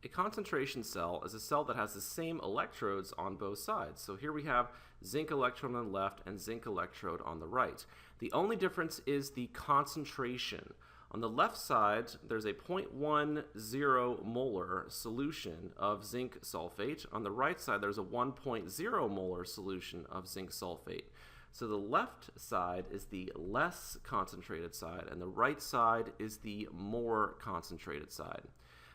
A concentration cell is a cell that has the same electrodes on both sides. So here we have zinc electrode on the left and zinc electrode on the right. The only difference is the concentration. On the left side, there's a 0.10 molar solution of zinc sulfate. On the right side, there's a 1.0 molar solution of zinc sulfate. So the left side is the less concentrated side, and the right side is the more concentrated side.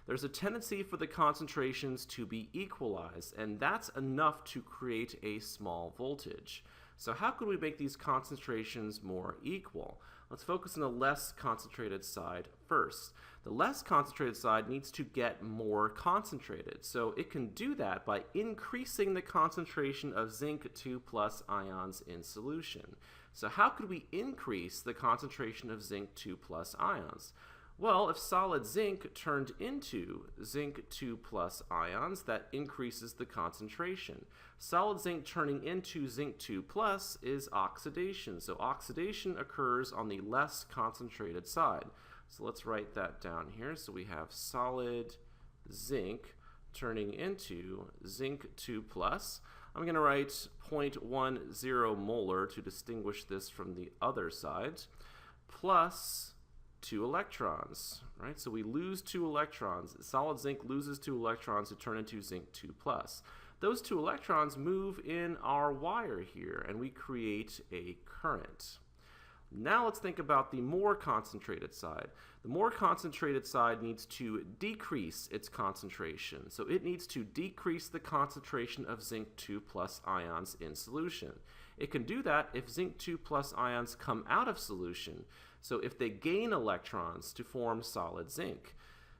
There's a tendency for the concentrations to be equalized, and that's enough to create a small voltage. So how could we make these concentrations more equal? Let's focus on the less concentrated side first. The less concentrated side needs to get more concentrated, so it can do that by increasing the concentration of zinc 2 plus ions in solution. So how could we increase the concentration of zinc 2 plus ions? Well, if solid zinc turned into zinc 2 plus ions, that increases the concentration. Solid zinc turning into zinc 2 plus is oxidation. So oxidation occurs on the less concentrated side. So let's write that down here. So we have solid zinc turning into zinc 2 plus. I'm going to write 0.10 molar to distinguish this from the other side, plus 2 electrons, right? So we lose 2 electrons. Solid zinc loses 2 electrons to turn into zinc 2 plus. Those 2 electrons move in our wire here, and we create a current. Now let's think about the more concentrated side. The more concentrated side needs to decrease its concentration. So it needs to decrease the concentration of zinc 2 plus ions in solution. It can do that if zinc 2 plus ions come out of solution. So if they gain electrons to form solid zinc.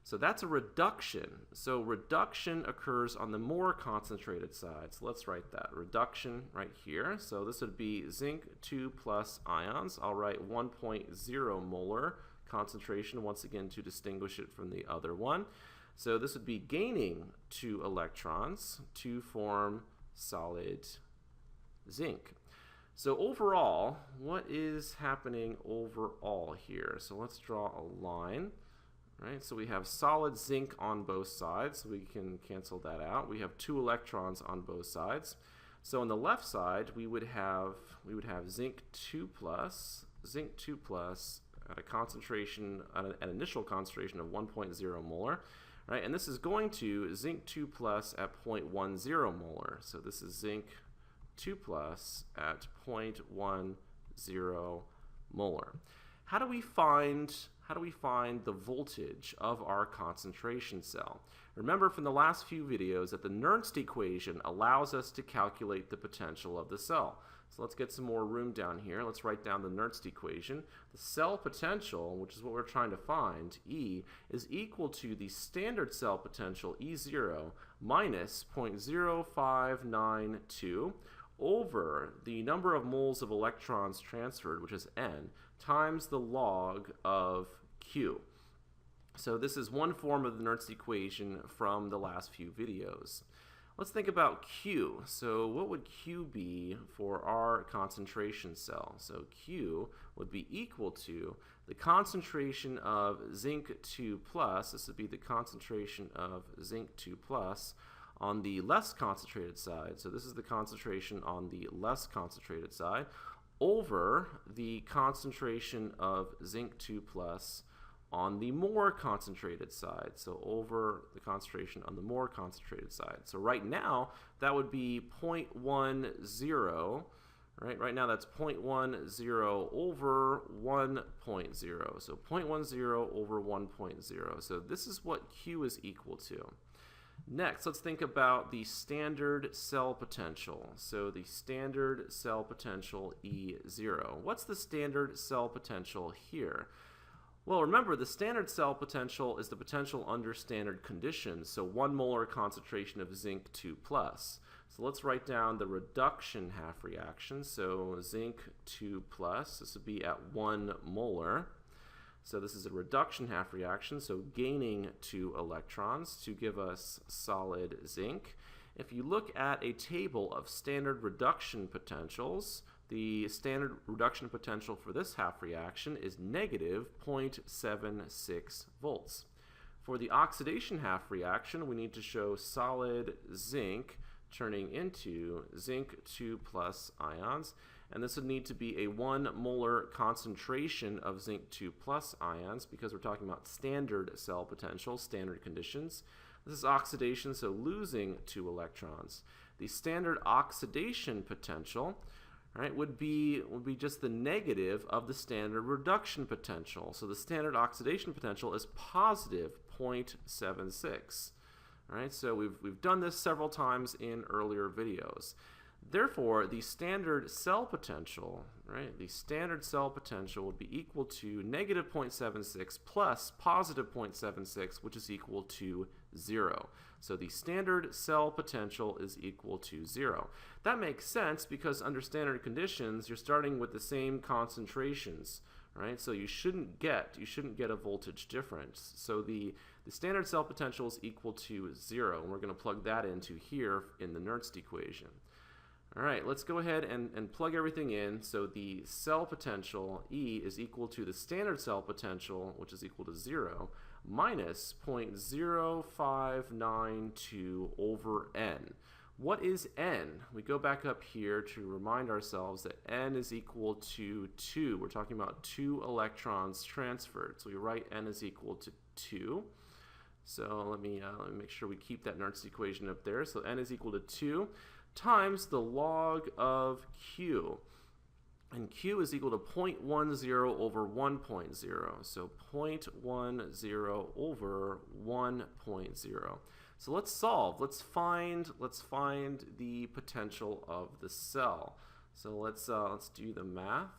So that's a reduction. So reduction occurs on the more concentrated side. So let's write that. Reduction right here. So this would be zinc 2 plus ions. I'll write 1.0 molar concentration once again to distinguish it from the other one. So this would be gaining 2 electrons to form solid zinc. So overall, what is happening overall here? So let's draw a line, right? So we have solid zinc on both sides, so we can cancel that out. We have 2 electrons on both sides. So on the left side, we would have zinc 2 plus at a concentration, an initial concentration of 1.0 molar, right? And this is going to zinc 2 plus at 0.10 molar. So this is zinc 2 plus at 0.10 molar. How do we find the voltage of our concentration cell? Remember from the last few videos that the Nernst equation allows us to calculate the potential of the cell. So let's get some more room down here. Let's write down the Nernst equation. The cell potential, which is what we're trying to find, E, is equal to the standard cell potential, E0, minus 0.0592 over the number of moles of electrons transferred, which is N, times the log of Q. So this is one form of the Nernst equation from the last few videos. Let's think about Q. So what would Q be for our concentration cell? So Q would be equal to the concentration of zinc 2 plus, this would be the concentration of zinc 2 plus, on the less concentrated side, so this is the concentration on the less concentrated side, over the concentration of zinc 2 plus on the more concentrated side, so over the concentration on the more concentrated side. So right now, that would be 0.10, right? Right now that's 0.10 over 1.0, so 0.10 over 1.0. So this is what Q is equal to. Next, let's think about the standard cell potential. So the standard cell potential E0. What's the standard cell potential here? Well, remember, the standard cell potential is the potential under standard conditions, so 1 molar concentration of zinc 2 plus. So let's write down the reduction half reaction. So zinc 2 plus, this would be at 1 molar. So this is a reduction half reaction, so gaining 2 electrons to give us solid zinc. If you look at a table of standard reduction potentials, the standard reduction potential for this half reaction is negative 0.76 volts. For the oxidation half reaction, we need to show solid zinc turning into zinc 2 plus ions, and this would need to be a 1 molar concentration of zinc 2 plus ions because we're talking about standard cell potential, standard conditions. This is oxidation, so losing 2 electrons. The standard oxidation potential, right, would be just the negative of the standard reduction potential. So the standard oxidation potential is positive 0.76. All right, so we've done this several times in earlier videos. Therefore, the standard cell potential, right, the standard cell potential would be equal to negative 0.76 plus positive 0.76, which is equal to 0. So the standard cell potential is equal to 0. That makes sense because under standard conditions, you're starting with the same concentrations, right? So you shouldn't get a voltage difference. So the standard cell potential is equal to 0, and we're going to plug that into here in the Nernst equation. All right, let's go ahead and plug everything in. So the cell potential, E, is equal to the standard cell potential, which is equal to 0, minus 0.0592 over N. What is N? We go back up here to remind ourselves that N is equal to 2. We're talking about 2 electrons transferred. So we write N is equal to 2. So let me make sure we keep that Nernst equation up there. So N is equal to 2 times the log of Q. And Q is equal to 0.10 over 1.0. So 0.10 over 1.0. So let's solve. Let's find the potential of the cell. So let's do the math.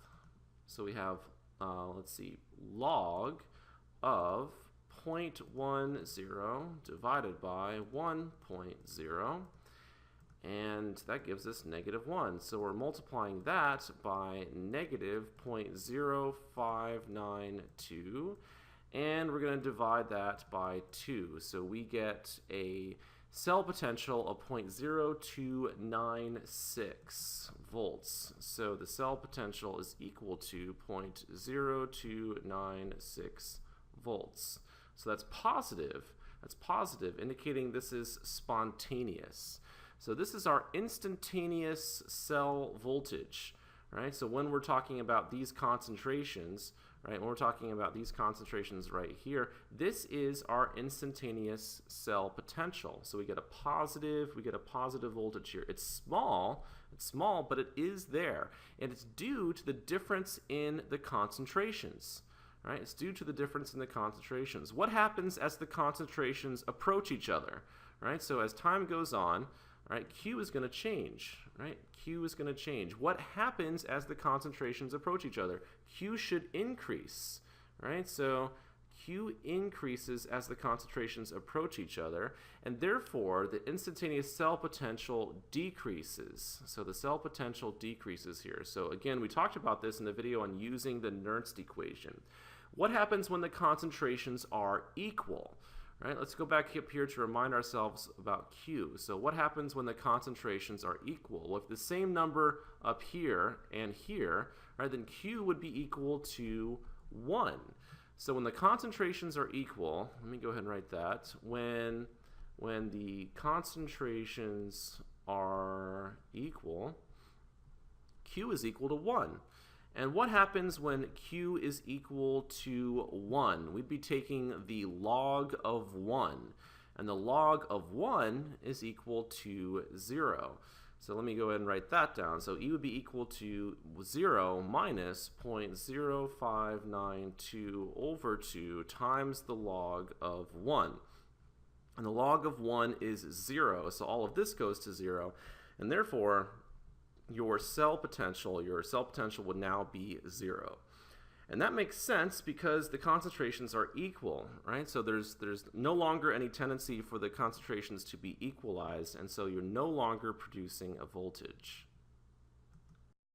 So we have let's see, log of 0.10 divided by 1.0. And that gives us negative 1. So we're multiplying that by negative 0.0592, and we're going to divide that by 2. So we get a cell potential of 0.0296 volts. So the cell potential is equal to 0.0296 volts. So that's positive. That's positive, indicating this is spontaneous. So this is our instantaneous cell voltage, right? So when we're talking about these concentrations, right, when we're talking about these concentrations right here, this is our instantaneous cell potential. So we get a positive voltage here. It's small, but it is there, and it's due to the difference in the concentrations. Right? It's due to the difference in the concentrations. What happens as the concentrations approach each other? Right? So as time goes on, right, Q is going to change, right? Q is going to change. What happens as the concentrations approach each other? Q should increase, right? So Q increases as the concentrations approach each other, and therefore the instantaneous cell potential decreases. So the cell potential decreases here. So again, we talked about this in the video on using the Nernst equation. What happens when the concentrations are equal? Right, let's go back up here to remind ourselves about Q. So what happens when the concentrations are equal? Well, if the same number up here and here, right, then Q would be equal to 1. So when the concentrations are equal, let me go ahead and write that. When the concentrations are equal, Q is equal to 1. And what happens when Q is equal to 1? We'd be taking the log of 1. And the log of 1 is equal to 0. So let me go ahead and write that down. So E would be equal to 0 minus 0.0592 over 2 times the log of 1. And the log of 1 is 0. So all of this goes to 0. And therefore, your cell potential would now be 0. And that makes sense because the concentrations are equal, right? So there's no longer any tendency for the concentrations to be equalized, and so you're no longer producing a voltage.